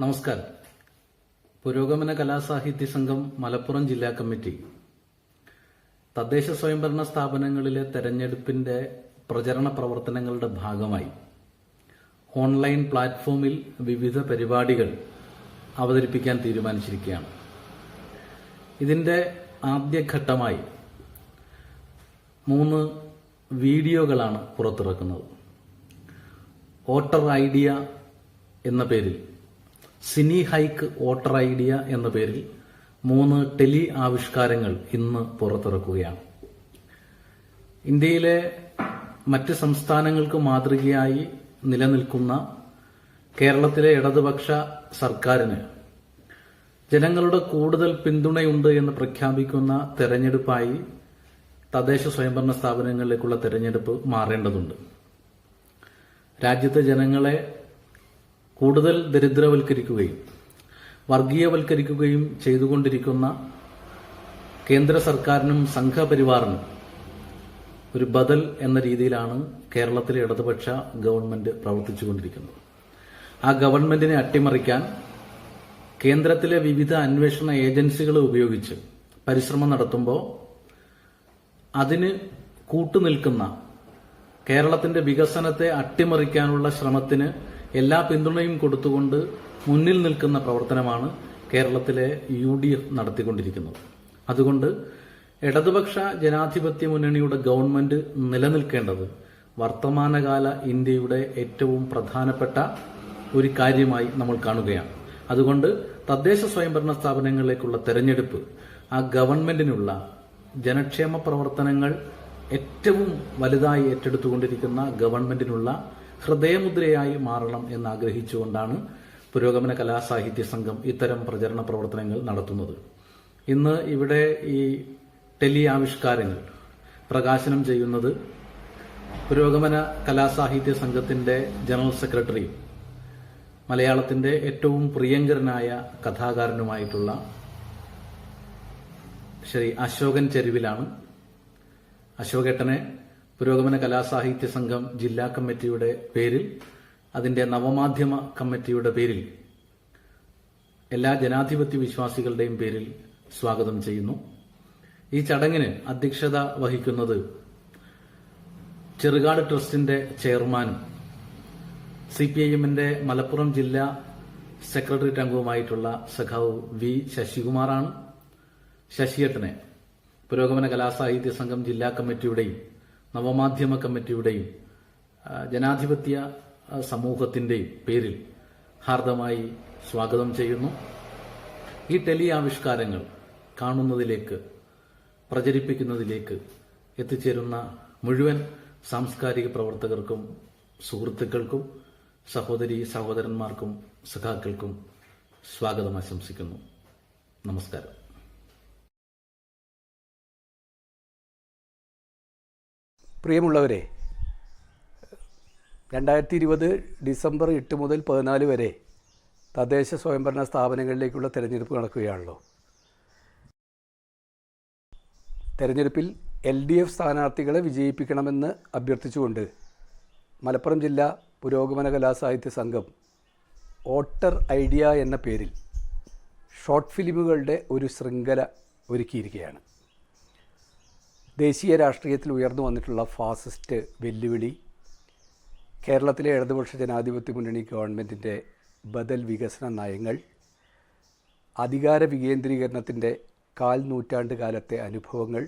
നമസ്കാരം. പുരോഗമന കലാസാഹിത്യ സംഘം മലപ്പുറം ജില്ലാ കമ്മിറ്റി തദ്ദേശ സ്വയംഭരണ സ്ഥാപനങ്ങളിലെ തെരഞ്ഞെടുപ്പിന്റെ പ്രചരണ പ്രവർത്തനങ്ങളുടെ ഭാഗമായി ഓൺലൈൻ പ്ലാറ്റ്ഫോമിൽ വിവിധ പരിപാടികൾ അവതരിപ്പിക്കാൻ തീരുമാനിച്ചിരിക്കുകയാണ്. ഇതിന്റെ ആദ്യഘട്ടമായി 3 വീഡിയോകളാണ് പുറത്തിറക്കുന്നത്. വോട്ടർ ഐഡിയ എന്ന പേരിൽ, സിനി ഹൈക്ക് വോട്ടർ ഐഡിയ എന്ന പേരിൽ 3 ടെലി ആവിഷ്കാരങ്ങൾ ഇന്ന് പുറത്തിറക്കുകയാണ്. ഇന്ത്യയിലെ മറ്റ് സംസ്ഥാനങ്ങൾക്ക് മാതൃകയായി നിലനിൽക്കുന്ന കേരളത്തിലെ ഇടതുപക്ഷ സർക്കാരിന് ജനങ്ങളുടെ കൂടുതൽ പിന്തുണയുണ്ട് എന്ന് പ്രഖ്യാപിക്കുന്ന തെരഞ്ഞെടുപ്പായി തദ്ദേശ സ്വയംഭരണ സ്ഥാപനങ്ങളിലേക്കുള്ള തെരഞ്ഞെടുപ്പ് മാറേണ്ടതുണ്ട്. രാജ്യത്തെ ജനങ്ങളെ കൂടുതൽ ദരിദ്രവൽക്കരിക്കുകയും വർഗീയവൽക്കരിക്കുകയും ചെയ്തുകൊണ്ടിരിക്കുന്ന കേന്ദ്ര സർക്കാരിനും സംഘപരിവാറിനും ഒരു ബദൽ എന്ന രീതിയിലാണ് കേരളത്തിലെ ഇടതുപക്ഷ ഗവൺമെന്റ് പ്രവർത്തിച്ചുകൊണ്ടിരിക്കുന്നത്. ആ ഗവൺമെന്റിനെ അട്ടിമറിക്കാൻ കേന്ദ്രത്തിലെ വിവിധ അന്വേഷണ ഏജൻസികളെ ഉപയോഗിച്ച് പരിശ്രമം നടത്തുമ്പോൾ അതിന് കൂട്ടുനിൽക്കുന്ന കേരളത്തിന്റെ വികസനത്തെ അട്ടിമറിക്കാനുള്ള ശ്രമത്തിന് എല്ലാ പിന്തുണയും കൊടുത്തുകൊണ്ട് മുന്നിൽ നിൽക്കുന്ന പ്രവർത്തനമാണ് കേരളത്തിലെ UDF നടത്തിക്കൊണ്ടിരിക്കുന്നത്. അതുകൊണ്ട് ഇടതുപക്ഷ ജനാധിപത്യ മുന്നണിയുടെ ഗവൺമെന്റ് നിലനിൽക്കേണ്ടത് വർത്തമാനകാല ഇന്ത്യയുടെ ഏറ്റവും പ്രധാനപ്പെട്ട ഒരു കാര്യമായി നമ്മൾ കാണുകയാണ്. അതുകൊണ്ട് തദ്ദേശ സ്വയംഭരണ സ്ഥാപനങ്ങളിലേക്കുള്ള തെരഞ്ഞെടുപ്പ് ആ ഗവൺമെന്റിനുള്ള ജനക്ഷേമ പ്രവർത്തനങ്ങൾ ഏറ്റവും വലുതായി ഏറ്റെടുത്തുകൊണ്ടിരിക്കുന്ന ഗവൺമെന്റിനുള്ള ഹൃദയമുദ്രയായി മാറണം എന്നാഗ്രഹിച്ചുകൊണ്ടാണ് പുരോഗമന കലാസാഹിത്യ സംഘം ഇത്തരം പ്രചരണ പ്രവർത്തനങ്ങൾ നടത്തുന്നത്. ഇന്ന് ഇവിടെ ഈ ടെലി ആവിഷ്കാരങ്ങൾ പ്രകാശനം ചെയ്യുന്നത് പുരോഗമന കലാസാഹിത്യ സംഘത്തിന്റെ ജനറൽ സെക്രട്ടറി, മലയാളത്തിന്റെ ഏറ്റവും പ്രിയങ്കരനായ കഥാകാരനുമായിട്ടുള്ള ശ്രീ അശോകൻ ചെരുവിലാണ്. അശോകേട്ടനെ പുരോഗമന കലാസാഹിത്യ സംഘം ജില്ലാ കമ്മിറ്റിയുടെ പേരിൽ, അതിന്റെ നവമാധ്യമ കമ്മിറ്റിയുടെ പേരിൽ, എല്ലാ ജനാധിപത്യ വിശ്വാസികളുടെയും പേരിൽ സ്വാഗതം ചെയ്യുന്നു. ഈ ചടങ്ങിന് അധ്യക്ഷത വഹിക്കുന്നത് ചെറുകാട് ട്രസ്റ്റിന്റെ ചെയർമാനും CPIMന്റെ മലപ്പുറം ജില്ലാ സെക്രട്ടേറിയറ്റ് അംഗവുമായിട്ടുള്ള സഖാവ് V ശശികുമാറാണ്. ശശിയേട്ടനെ പുരോഗമന കലാസാഹിത്യ സംഘം ജില്ലാ കമ്മിറ്റിയുടെയും നവമാധ്യമ കമ്മിറ്റിയുടെയും ജനാധിപത്യ സമൂഹത്തിന്റെയും പേരിൽ ഹാർദമായി സ്വാഗതം ചെയ്യുന്നു. ഈ ടെലി ആവിഷ്കാരങ്ങൾ കാണുന്നതിലേക്ക്, പ്രചരിപ്പിക്കുന്നതിലേക്ക് എത്തിച്ചേരുന്ന മുഴുവൻ സാംസ്കാരിക പ്രവർത്തകർക്കും സുഹൃത്തുക്കൾക്കും സഹോദരീ സഹോദരന്മാർക്കും സഖാക്കൾക്കും സ്വാഗതം ആശംസിക്കുന്നു. നമസ്കാരം. പ്രിയമുള്ളവരെ, 2020 ഡിസംബർ 8 മുതൽ 14 വരെ തദ്ദേശ സ്വയംഭരണ സ്ഥാപനങ്ങളിലേക്കുള്ള തെരഞ്ഞെടുപ്പ് നടക്കുകയാണല്ലോ. തെരഞ്ഞെടുപ്പിൽ LDF സ്ഥാനാർത്ഥികളെ വിജയിപ്പിക്കണമെന്ന് അഭ്യർത്ഥിച്ചുകൊണ്ട് മലപ്പുറം ജില്ലാ പുരോഗമന കലാസാഹിത്യ സംഘം വോട്ടർ ഐഡിയ എന്ന പേരിൽ ഷോർട്ട് ഫിലിമുകളുടെ ഒരു ശൃംഖല ഒരുക്കിയിരിക്കുകയാണ്. ദേശീയ രാഷ്ട്രീയത്തിൽ ഉയർന്നു വന്നിട്ടുള്ള ഫാസിസ്റ്റ് വെല്ലുവിളി, കേരളത്തിലെ ഇടതുപക്ഷ ജനാധിപത്യ മുന്നണി ഗവൺമെൻറ്റിൻ്റെ ബദൽ വികസന നയങ്ങൾ, അധികാര വികേന്ദ്രീകരണത്തിൻ്റെ 1/4 നൂറ്റാണ്ട് കാലത്തെ അനുഭവങ്ങൾ,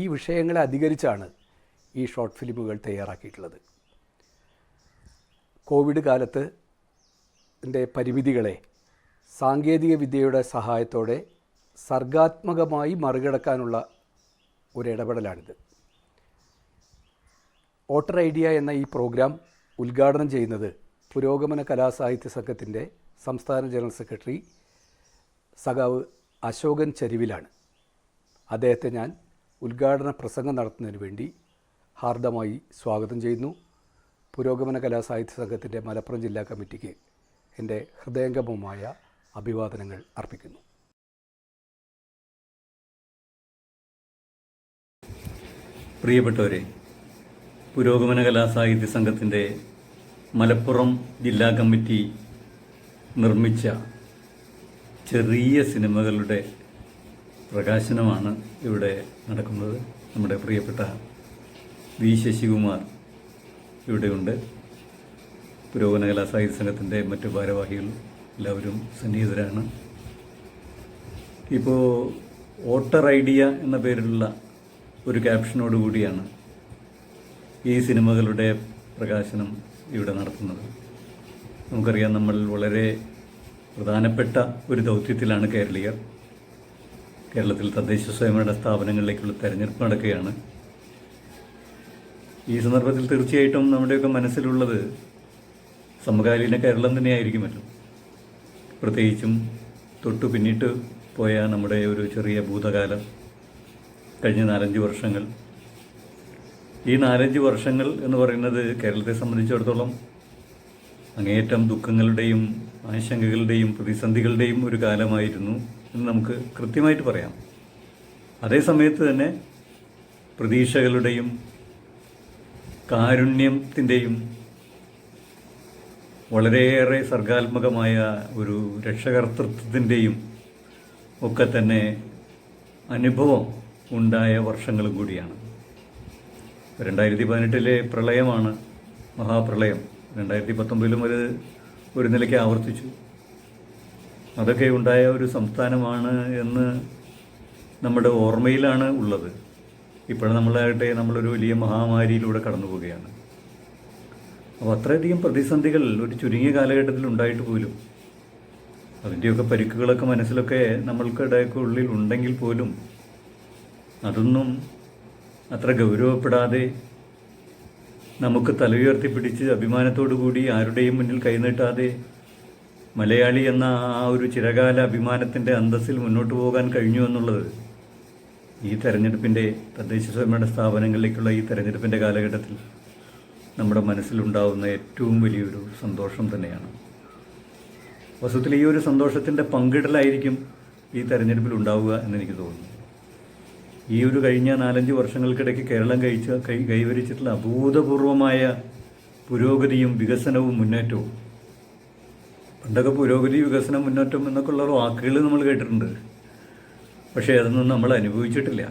ഈ വിഷയങ്ങളെ അധികരിച്ചാണ് ഈ ഷോർട്ട് ഫിലിമുകൾ തയ്യാറാക്കിയിട്ടുള്ളത്. കോവിഡ് കാലത്ത് പരിമിതികളെ സാങ്കേതിക വിദ്യയുടെ സഹായത്തോടെ സർഗാത്മകമായി മറികടക്കാനുള്ള ഒരിടപെടലാണിത്. വോട്ടർ ഐഡിയ എന്ന ഈ പ്രോഗ്രാം ഉദ്ഘാടനം ചെയ്യുന്നത് പുരോഗമന കലാസാഹിത്യ സംഘത്തിൻ്റെ സംസ്ഥാന ജനറൽ സെക്രട്ടറി സഖാവ് അശോകൻ ചെരുവിലാണ്. അദ്ദേഹത്തെ ഞാൻ ഉദ്ഘാടന പ്രസംഗം നടത്തുന്നതിന് വേണ്ടി ഹാർദമായി സ്വാഗതം ചെയ്യുന്നു. പുരോഗമന കലാസാഹിത്യ സംഘത്തിൻ്റെ മലപ്പുറം ജില്ലാ കമ്മിറ്റിക്ക് എൻ്റെ ഹൃദയംഗമമായ അഭിവാദനങ്ങൾ അർപ്പിക്കുന്നു. പ്രിയപ്പെട്ടവരെ, പുരോഗമന കലാസാഹിത്യ സംഘത്തിൻ്റെ മലപ്പുറം ജില്ലാ കമ്മിറ്റി നിർമ്മിച്ച ചെറിയ സിനിമകളുടെ പ്രകാശനമാണ് ഇവിടെ നടക്കുന്നത്. നമ്മുടെ പ്രിയപ്പെട്ട വി ശശികുമാർ ഇവിടെയുണ്ട്. പുരോഗമന കലാസാഹിത്യ സംഘത്തിൻ്റെ മറ്റു ഭാരവാഹികൾ എല്ലാവരും സന്നിഹിതരാണ്. ഇപ്പോൾ വോട്ടർ ഐഡിയ എന്ന പേരിലുള്ള ഒരു ക്യാപ്ഷനോടുകൂടിയാണ് ഈ സിനിമകളുടെ പ്രകാശനം ഇവിടെ നടത്തുന്നത്. നമുക്കറിയാം, നമ്മൾ വളരെ പ്രധാനപ്പെട്ട ഒരു ദൗത്യത്തിലാണ് കേരളീയർ. കേരളത്തിൽ തദ്ദേശ സ്വയംഭരണ സ്ഥാപനങ്ങളിലേക്കുള്ള തെരഞ്ഞെടുപ്പ് നടക്കുകയാണ്. ഈ സന്ദർഭത്തിൽ തീർച്ചയായിട്ടും നമ്മുടെയൊക്കെ മനസ്സിലുള്ളത് സമകാലീന കേരളം തന്നെയായിരിക്കുമല്ലോ. പ്രത്യേകിച്ചും തൊട്ടു പിന്നിട്ട് പോയ നമ്മുടെ ഒരു ചെറിയ ഭൂതകാലം, കഴിഞ്ഞ 4-5 വർഷങ്ങൾ. ഈ 4-5 വർഷങ്ങൾ എന്ന് പറയുന്നത് കേരളത്തെ സംബന്ധിച്ചിടത്തോളം അങ്ങേയറ്റം ദുഃഖങ്ങളുടെയും ആശങ്കകളുടെയും പ്രതിസന്ധികളുടെയും ഒരു കാലമായിരുന്നു എന്ന് നമുക്ക് കൃത്യമായിട്ട് പറയാം. അതേ സമയത്ത് തന്നെ പ്രതീക്ഷകളുടെയും കാരുണ്യത്തിൻ്റെയും വളരെയേറെ സർഗാത്മകമായ ഒരു രക്ഷകർത്തൃത്വത്തിൻ്റെയും ഒക്കെ തന്നെ അനുഭവം ഉണ്ടായ വർഷങ്ങളും കൂടിയാണ്. 2018 പ്രളയമാണ് മഹാപ്രളയം. 2019 അത് ഒരു നിലയ്ക്ക് ആവർത്തിച്ചു. അതൊക്കെ ഉണ്ടായ ഒരു സംസ്ഥാനമാണ് എന്ന് നമ്മുടെ ഓർമ്മയിലാണ് ഉള്ളത്. ഇപ്പോൾ നമ്മളാകട്ടെ നമ്മളൊരു വലിയ മഹാമാരിയിലൂടെ കടന്നു പോവുകയാണ്. അപ്പോൾ അത്രയധികം പ്രതിസന്ധികൾ ഒരു ചുരുങ്ങിയ കാലഘട്ടത്തിൽ ഉണ്ടായിട്ട് പോലും അതിൻ്റെയൊക്കെ പരിക്കുകളൊക്കെ മനസ്സിലൊക്കെ നമ്മൾക്കിടയൊക്കെ ഉള്ളിൽ ഉണ്ടെങ്കിൽ പോലും അതൊന്നും അത്ര ഗൗരവപ്പെടാതെ നമുക്ക് തലയുയർത്തി പിടിച്ച് അഭിമാനത്തോടു കൂടി ആരുടെയും മുന്നിൽ കൈനീട്ടാതെ മലയാളി എന്ന ആ ഒരു ചിരകാല അഭിമാനത്തിൻ്റെ അന്തസ്സിൽ മുന്നോട്ട് പോകാൻ കഴിഞ്ഞു എന്നുള്ളത് ഈ തെരഞ്ഞെടുപ്പിൻ്റെ തദ്ദേശ സ്വയംഭരണ സ്ഥാപനങ്ങളിലേക്കുള്ള ഈ തെരഞ്ഞെടുപ്പിൻ്റെ കാലഘട്ടത്തിൽ നമ്മുടെ മനസ്സിലുണ്ടാവുന്ന ഏറ്റവും വലിയൊരു സന്തോഷം തന്നെയാണ്. വസ്തുത്തിൽ ഈ ഒരു സന്തോഷത്തിൻ്റെ പങ്കിടലായിരിക്കും ഈ തെരഞ്ഞെടുപ്പിൽ ഉണ്ടാവുക എന്നെനിക്ക് തോന്നുന്നു. ഈ ഒരു കഴിഞ്ഞ 4-5 വർഷങ്ങൾക്കിടയ്ക്ക് കേരളം കൈവരിച്ചിട്ടുള്ള അഭൂതപൂർവമായ പുരോഗതിയും വികസനവും മുന്നേറ്റവും. പണ്ടൊക്കെ പുരോഗതി, വികസനം, മുന്നേറ്റം എന്നൊക്കെ ഉള്ള വാക്കുകൾ നമ്മൾ കേട്ടിട്ടുണ്ട്. പക്ഷേ അതൊന്നും നമ്മൾ അനുഭവിച്ചിട്ടില്ല.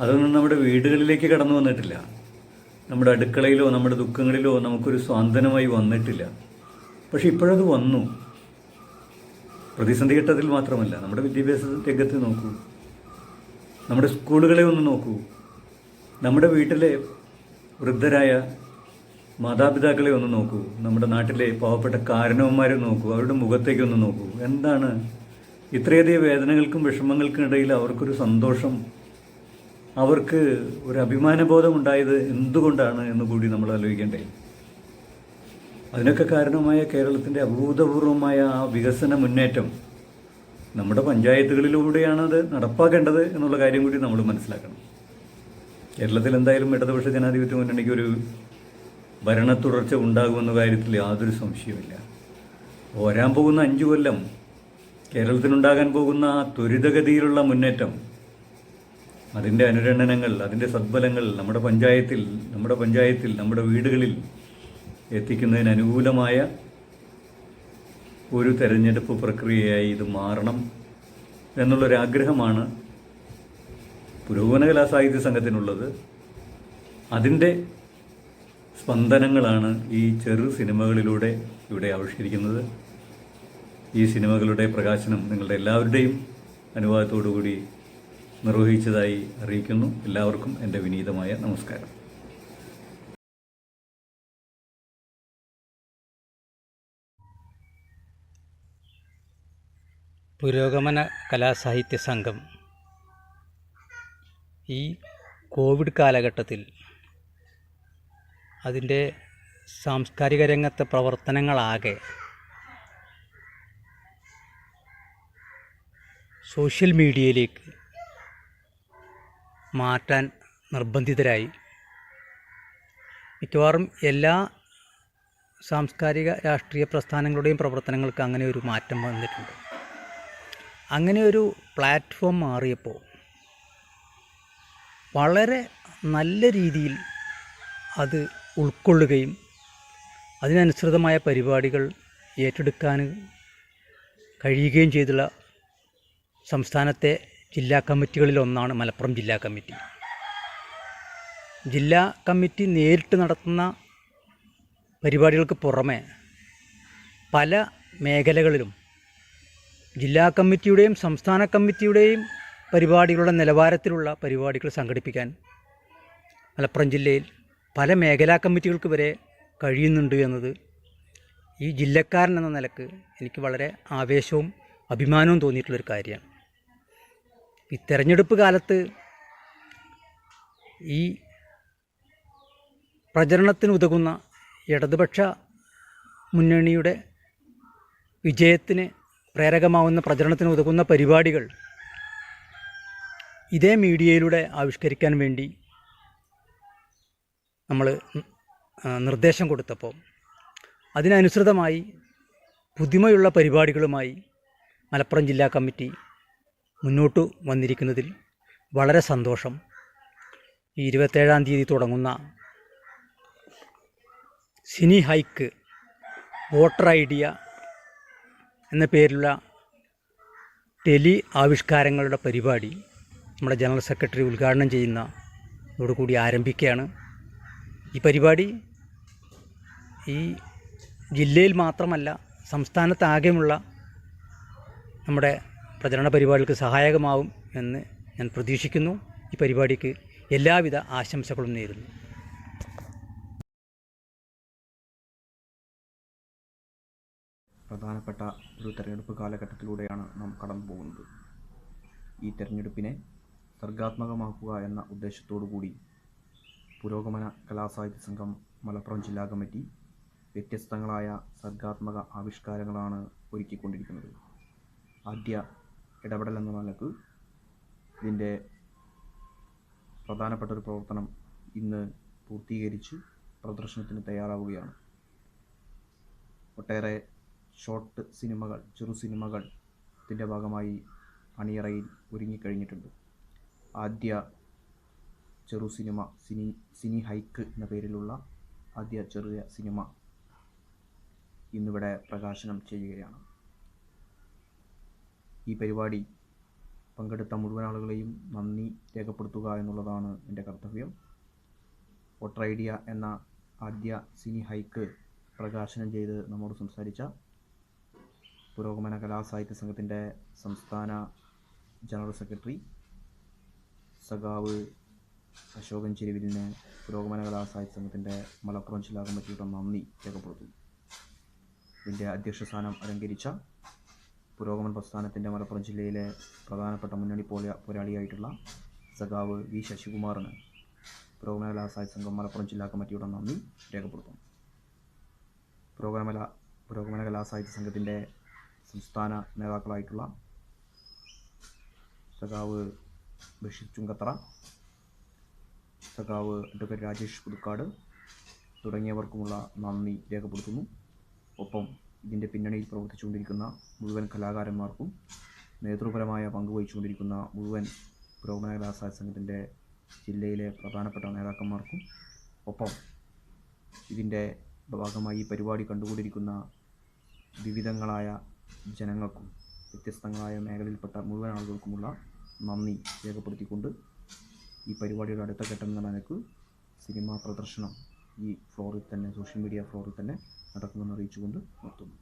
അതൊന്നും നമ്മുടെ വീടുകളിലേക്ക് കടന്നു വന്നിട്ടില്ല. നമ്മുടെ അടുക്കളയിലോ നമ്മുടെ ദുഃഖങ്ങളിലോ നമുക്കൊരു സ്വാന്തനമായി വന്നിട്ടില്ല. പക്ഷെ ഇപ്പോഴത് വന്നു. പ്രതിസന്ധി ഘട്ടത്തിൽ മാത്രമല്ല, നമ്മുടെ വിദ്യാഭ്യാസ രംഗത്ത് നോക്കൂ, നമ്മുടെ സ്കൂളുകളെ ഒന്ന് നോക്കൂ, നമ്മുടെ വീട്ടിലെ വൃദ്ധരായ മാതാപിതാക്കളെ ഒന്ന് നോക്കൂ, നമ്മുടെ നാട്ടിലെ പാവപ്പെട്ട കാരണവന്മാരെ നോക്കൂ, അവരുടെ മുഖത്തേക്കൊന്ന് നോക്കൂ. എന്താണ് ഇത്രയധികം വേദനകൾക്കും വിഷമങ്ങൾക്കും ഇടയിൽ അവർക്കൊരു സന്തോഷം, അവർക്ക് ഒരു അഭിമാനബോധം ഉണ്ടായത് എന്തുകൊണ്ടാണ് എന്ന് കൂടി നമ്മൾ ആലോചിക്കേണ്ടേ. അതിനൊക്കെ കാരണമായ കേരളത്തിൻ്റെ അഭൂതപൂർവമായ ആ വികസന മുന്നേറ്റം നമ്മുടെ പഞ്ചായത്തുകളിലൂടെയാണ് അത് നടപ്പാക്കേണ്ടത് എന്നുള്ള കാര്യം കൂടി നമ്മൾ മനസ്സിലാക്കണം. കേരളത്തിൽ എന്തായാലും ഇടതുപക്ഷ ജനാധിപത്യ മുന്നണിക്ക് ഒരു ഭരണ തുടർച്ച ഉണ്ടാകുമെന്ന കാര്യത്തിൽ യാതൊരു സംശയവുമില്ല. വരാൻ പോകുന്ന 5 കൊല്ലം കേരളത്തിനുണ്ടാകാൻ പോകുന്ന ആ ത്വരിതഗതിയിലുള്ള മുന്നേറ്റം, അതിൻ്റെ അനുരണനങ്ങൾ, അതിൻ്റെ സദ്ഫലങ്ങൾ നമ്മുടെ പഞ്ചായത്തിൽ നമ്മുടെ വീടുകളിൽ എത്തിക്കുന്നതിന് അനുകൂലമായ ഒരു തെരഞ്ഞെടുപ്പ് പ്രക്രിയയായി ഇത് മാറണം എന്നുള്ളൊരാഗ്രഹമാണ് പുരോഗമന കലാസാഹിത്യ സംഘത്തിനുള്ളത്. അതിൻ്റെ സ്പന്ദനങ്ങളാണ് ഈ ചെറു സിനിമകളിലൂടെ ഇവിടെ ആവിഷ്കരിക്കുന്നത്. ഈ സിനിമകളുടെ പ്രകാശനം നിങ്ങളുടെ എല്ലാവരുടെയും അനുവാദത്തോടുകൂടി നിർവഹിച്ചതായി അറിയിക്കുന്നു. എല്ലാവർക്കും എൻ്റെ വിനീതമായ നമസ്കാരം. പുരോഗമന കലാസാഹിത്യ സംഘം ഈ കോവിഡ് കാലഘട്ടത്തിൽ അതിൻ്റെ സാംസ്കാരിക രംഗത്തെ പ്രവർത്തനങ്ങളാകെ സോഷ്യൽ മീഡിയയിലേക്ക് മാറ്റാൻ നിർബന്ധിതരായി. മിക്കവാറും എല്ലാ സാംസ്കാരിക രാഷ്ട്രീയ പ്രസ്ഥാനങ്ങളുടെയും പ്രവർത്തനങ്ങൾക്ക് അങ്ങനെ ഒരു മാറ്റം വന്നിട്ടുണ്ട്. അങ്ങനെ ഒരു പ്ലാറ്റ്ഫോം മാറിയപ്പോൾ വളരെ നല്ല രീതിയിൽ അത് ഉൾക്കൊള്ളുകയും അതിനനുസൃതമായ പരിപാടികൾ ഏറ്റെടുക്കാൻ കഴിയുകയും ചെയ്തുള്ള സംസ്ഥാനത്തെ ജില്ലാ കമ്മിറ്റികളിലൊന്നാണ് മലപ്പുറം ജില്ലാ കമ്മിറ്റി. ജില്ലാ കമ്മിറ്റി നേരിട്ട് നടത്തുന്ന പരിപാടികൾക്ക് പുറമെ പല മേഖലകളിലും ജില്ലാ കമ്മിറ്റിയുടെയും സംസ്ഥാന കമ്മിറ്റിയുടെയും പരിപാടികളുടെ നിലവാരത്തിലുള്ള പരിപാടികൾ സംഘടിപ്പിക്കാൻ മലപ്പുറം ജില്ലയിൽ പല മേഖലാ കമ്മിറ്റികൾക്ക് വരെ കഴിയുന്നുണ്ട് എന്നത് ഈ ജില്ലക്കാരൻ എന്ന നിലക്ക് എനിക്ക് വളരെ ആവേശവും അഭിമാനവും തോന്നിയിട്ടുള്ളൊരു കാര്യമാണ്. ഈ തെരഞ്ഞെടുപ്പ് കാലത്ത് ഈ പ്രചരണത്തിന് ഉതകുന്ന ഇടതുപക്ഷ മുന്നണിയുടെ വിജയത്തിന് പ്രേരകമാവുന്ന പ്രചരണത്തിന് ഉതകുന്ന പരിപാടികൾ ഇതേ മീഡിയയിലൂടെ ആവിഷ്കരിക്കാൻ വേണ്ടി നമ്മൾ നിർദ്ദേശം കൊടുത്തപ്പോൾ അതിനനുസൃതമായി പുതുമയുള്ള പരിപാടികളുമായി മലപ്പുറം ജില്ലാ കമ്മിറ്റി മുന്നോട്ട് വന്നിരിക്കുന്നതിൽ വളരെ സന്തോഷം. ഈ 27-ാം തീയതി തുടങ്ങുന്ന സിനി ഹൈക്ക് വോട്ടർ ഐഡിയ എന്ന പേരിലുള്ള ടെലി ആവിഷ്കാരങ്ങളുടെ പരിപാടി നമ്മുടെ ജനറൽ സെക്രട്ടറി ഉദ്ഘാടനം ചെയ്യുന്നതോടുകൂടി ആരംഭിക്കുകയാണ്. ഈ പരിപാടി ഈ ജില്ലയിൽ മാത്രമല്ല സംസ്ഥാനത്താകെയുള്ള നമ്മുടെ പ്രചരണ പരിപാടികൾക്ക് സഹായകമാവും എന്ന് ഞാൻ പ്രതീക്ഷിക്കുന്നു. ഈ പരിപാടിക്ക് എല്ലാവിധ ആശംസകളും നേരുന്നു. പ്രധാനപ്പെട്ട ഒരു തെരഞ്ഞെടുപ്പ് കാലഘട്ടത്തിലൂടെയാണ് നാം കടന്നു പോകുന്നത്. ഈ തെരഞ്ഞെടുപ്പിനെ സർഗാത്മകമാക്കുക എന്ന ഉദ്ദേശത്തോടു കൂടി പുരോഗമന കലാസാഹിത്യ സംഘം മലപ്പുറം ജില്ലാ കമ്മിറ്റി വ്യത്യസ്തങ്ങളായ സർഗാത്മക ആവിഷ്കാരങ്ങളാണ് ഒരുക്കിക്കൊണ്ടിരിക്കുന്നത്. ആദ്യ ഇടപെടൽ എന്ന നിലക്ക് ഇതിൻ്റെ പ്രധാനപ്പെട്ട ഒരു പ്രവർത്തനം ഇന്ന് പൂർത്തീകരിച്ച് പ്രദർശനത്തിന് തയ്യാറാവുകയാണ്. ഒട്ടേറെ ഷോർട്ട് സിനിമകൾ, ചെറു സിനിമകൾ ഇതിൻ്റെ ഭാഗമായി അണിയറയിൽ ഒരുങ്ങിക്കഴിഞ്ഞിട്ടുണ്ട്. ആദ്യ ചെറു സിനിമ സിനി ഹൈക്ക് എന്ന പേരിലുള്ള ആദ്യ ചെറിയ സിനിമ ഇന്നിവിടെ പ്രകാശനം ചെയ്യുകയാണ്. ഈ പരിപാടി പങ്കെടുത്ത മുഴുവൻ ആളുകളെയും നന്ദി രേഖപ്പെടുത്തുക എന്നുള്ളതാണ് എൻ്റെ കർത്തവ്യം. വോട്ടർ ഐഡിയ എന്ന ആദ്യ സിനി ഹൈക്ക് പ്രകാശനം ചെയ്ത് നമ്മോട് സംസാരിച്ച പുരോഗമന കലാസാഹിത്യ സംഘത്തിൻ്റെ സംസ്ഥാന ജനറൽ സെക്രട്ടറി സഖാവ് അശോകൻ ചെരുവിലിന് പുരോഗമന കലാസാഹിത്യ സംഘത്തിൻ്റെ മലപ്പുറം ജില്ലാ കമ്മിറ്റിയുടെ നന്ദി രേഖപ്പെടുത്തുന്നു. ഇതിൻ്റെ അധ്യക്ഷ സ്ഥാനം അലങ്കരിച്ച പുരോഗമന പ്രസ്ഥാനത്തിൻ്റെ മലപ്പുറം ജില്ലയിലെ പ്രധാനപ്പെട്ട മുന്നണി പോരാളിയായിട്ടുള്ള സഖാവ് വി ശശികുമാറിന് പുരോഗമന കലാസാഹിത്യ സംഘം മലപ്പുറം ജില്ലാ കമ്മിറ്റിയുടെ നന്ദി രേഖപ്പെടുത്തുന്നു. പുരോഗമന കലാസാഹിത്യ സംഘത്തിൻ്റെ സംസ്ഥാന നേതാക്കളായിട്ടുള്ള സഖാവ് ബഷീർ ചുങ്കത്തറ, സഖാവ് അഡ്വക്കേറ്റ് രാജേഷ് പുതുക്കാട് തുടങ്ങിയവർക്കുമുള്ള നന്ദി രേഖപ്പെടുത്തുന്നു. ഒപ്പം ഇതിൻ്റെ പിന്നണിയിൽ പ്രവർത്തിച്ചുകൊണ്ടിരിക്കുന്ന മുഴുവൻ കലാകാരന്മാർക്കും നേതൃപരമായ പങ്കുവഹിച്ചുകൊണ്ടിരിക്കുന്ന മുഴുവൻ പുരോഗമന കലാസാഹിത്യ സംഘത്തിൻ്റെ ജില്ലയിലെ പ്രധാനപ്പെട്ട നേതാക്കന്മാർക്കും ഒപ്പം ഇതിൻ്റെ ഭാഗമായി ഈ പരിപാടി കണ്ടുകൊണ്ടിരിക്കുന്ന വിവിധങ്ങളായ ജനങ്ങൾക്കും വ്യത്യസ്തങ്ങളായ മേഖലയിൽപ്പെട്ട മുഴുവൻ ആളുകൾക്കുമുള്ള നന്ദി രേഖപ്പെടുത്തിക്കൊണ്ട് ഈ പരിപാടിയുടെ അടുത്ത ഘട്ടം എന്ന നിലക്ക് സിനിമാ പ്രദർശനം ഈ ഫ്ലോറിൽ തന്നെ, സോഷ്യൽ മീഡിയ ഫ്ലോറിൽ തന്നെ നടക്കുമെന്ന് അറിയിച്ചുകൊണ്ട് നിർത്തുന്നു.